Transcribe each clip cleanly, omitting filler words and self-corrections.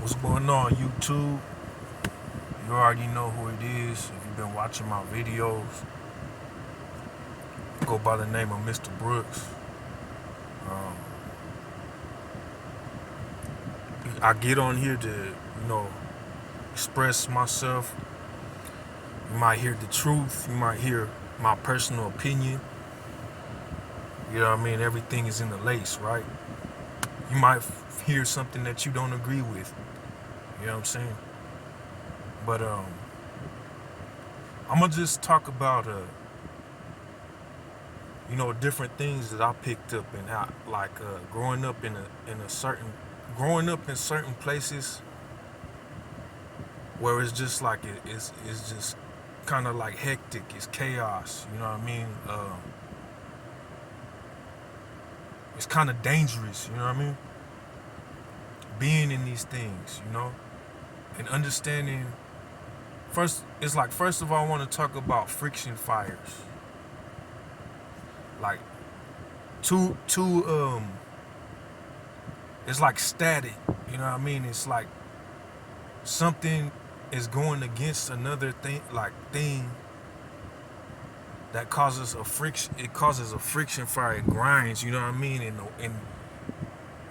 What's going on, YouTube? You already know who it is. If you've been watching my videos, go by the name of Mr. Brooks. Um, I get on here to, express myself. You might hear the truth. You might hear my personal opinion. You know what I mean? Everything is in the lace, right? You might hear something that you don't agree with. You know what I'm saying? But I'm gonna just talk about different things that I picked up and how, like, growing up growing up in certain places where it's just like it's just kind of like hectic, it's chaos. You know what I mean? It's kind of dangerous. You know what I mean? Being in these things, and understanding. First of all, I want to talk about friction fires. Like two it's like static. You know what I mean? It's like something is going against another thing that causes a friction. It causes a friction fire. It grinds. You know what I mean? And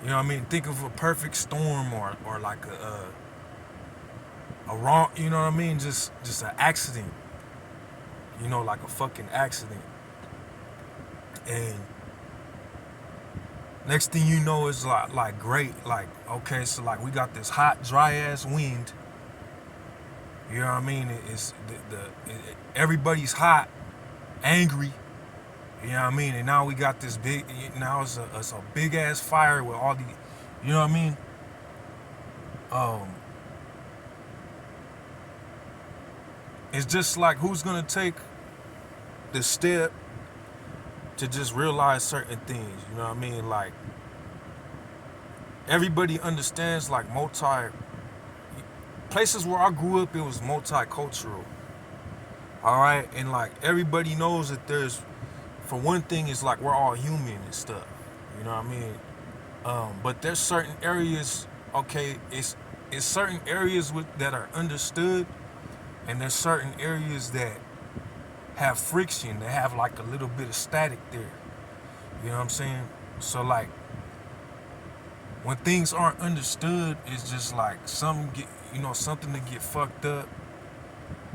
you know what I mean? Think of a perfect storm or like a wrong. You know what I mean? Just an accident. Like a fucking accident. And next thing you know is like great. Like, okay, so like we got this hot, dry ass wind. You know what I mean? It's everybody's hot, angry. You know what I mean? And now we got this big. Now it's a big ass fire with all the. You know what I mean? Um, it's just like, who's gonna take the step to just realize certain things? You know what I mean? Like, everybody understands, like, places where I grew up, it was multicultural. All right, and like everybody knows that for one thing, it's like we're all human and stuff. You know what I mean? But there's certain areas. Okay, it's certain areas that are understood, and there's certain areas that have friction. They have like a little bit of static there. You know what I'm saying? So like, when things aren't understood, it's just like something to get fucked up.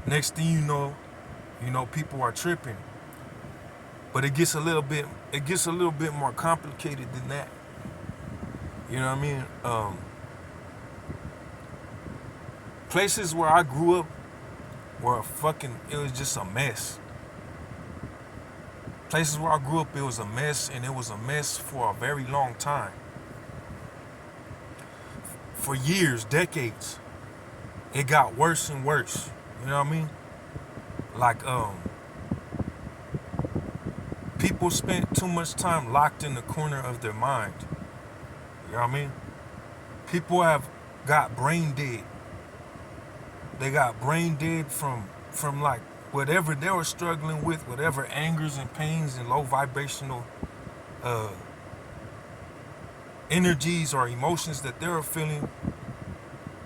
Next thing people are tripping. But it gets a little bit more complicated than that. You know what I mean? Places where I grew up it was just a mess. Places where I grew up, it was a mess, and it was a mess for a very long time. For years, decades. It got worse and worse. You know what I mean? Like, people spent too much time locked in the corner of their mind. You know what I mean? People have got brain dead. They got brain dead from like whatever they were struggling with, whatever angers and pains and low vibrational energies or emotions that they were feeling.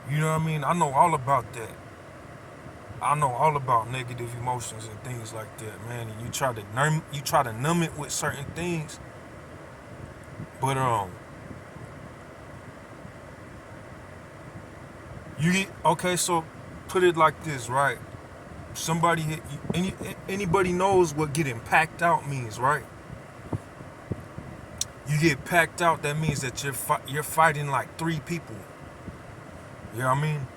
You know what I mean? I know all about that. I know all about negative emotions and things like that, man. And you try to numb it with certain things, but you get okay. So put it like this, right? Somebody hit anybody knows what getting packed out means, right? You get packed out. That means that you're fighting like three people. You know what I mean?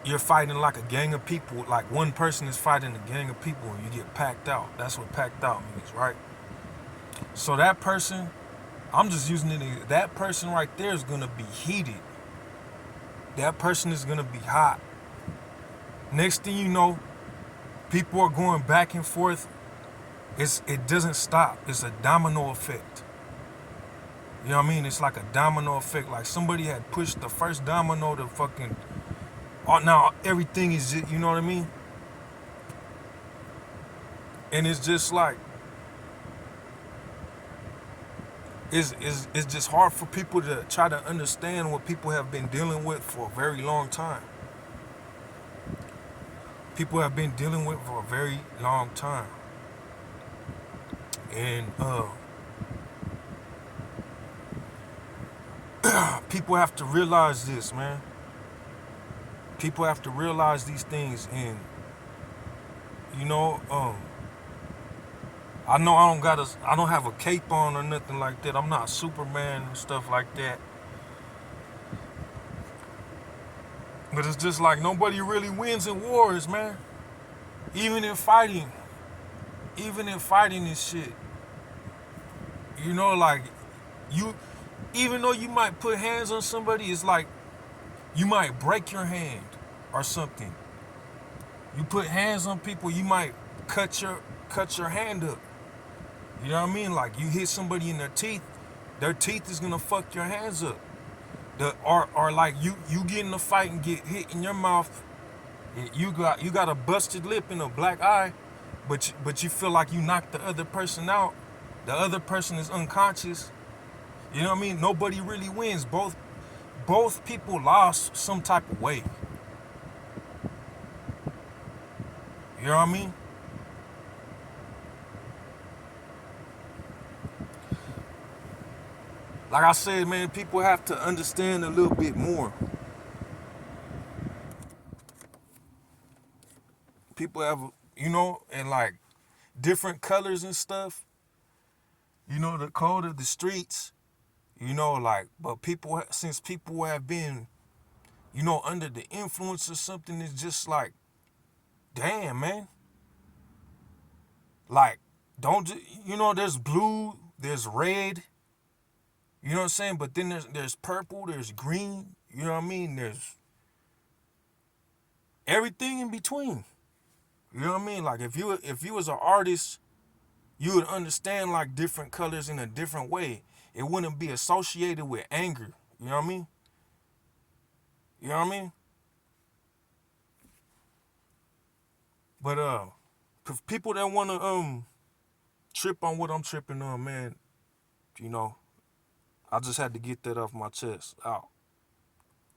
You're fighting like a gang of people. Like, one person is fighting a gang of people, and you get packed out. That's what packed out means, right? So that person, I'm just using it. That person right there is gonna be heated. That person is gonna be hot. Next thing you know, people are going back and forth. It doesn't stop. It's a domino effect. You know what I mean? It's like a domino effect. Like somebody had pushed the first domino to fucking. Oh, now everything is, you know what I mean? And it's just like, it's just hard for people to try to understand what people have been dealing with for a very long time. People have been dealing with for a very long time, and people have to realize this, man. People have to realize these things, and you know, I know I don't have a cape on or nothing like that. I'm not Superman and stuff like that. But it's just like nobody really wins in wars, man. Even in fighting, even in fighting and shit. You know, like you, even though you might put hands on somebody, it's like you might break your hand or something. You put hands on people, you might cut your hand up. You know what I mean? Like you hit somebody in their teeth is gonna fuck your hands up. Or like you get in a fight and get hit in your mouth. You got a busted lip and a black eye, but you feel like you knocked the other person out. The other person is unconscious. You know what I mean? Nobody really wins. Both people lost some type of way. You know what I mean? Like I said, man, people have to understand a little bit more. People have, and like different colors and stuff. The code of the streets. Like, but since people have been, under the influence of something, it's just like, damn, man. Like, don't there's blue, there's red, you know what I'm saying? But then there's purple, there's green, you know what I mean? There's everything in between. You know what I mean? Like if you was an artist, you would understand like different colors in a different way. It wouldn't be associated with anger. You know what I mean? You know what I mean? But people that wanna trip on what I'm tripping on, man, you know, I just had to get that off my chest. Out.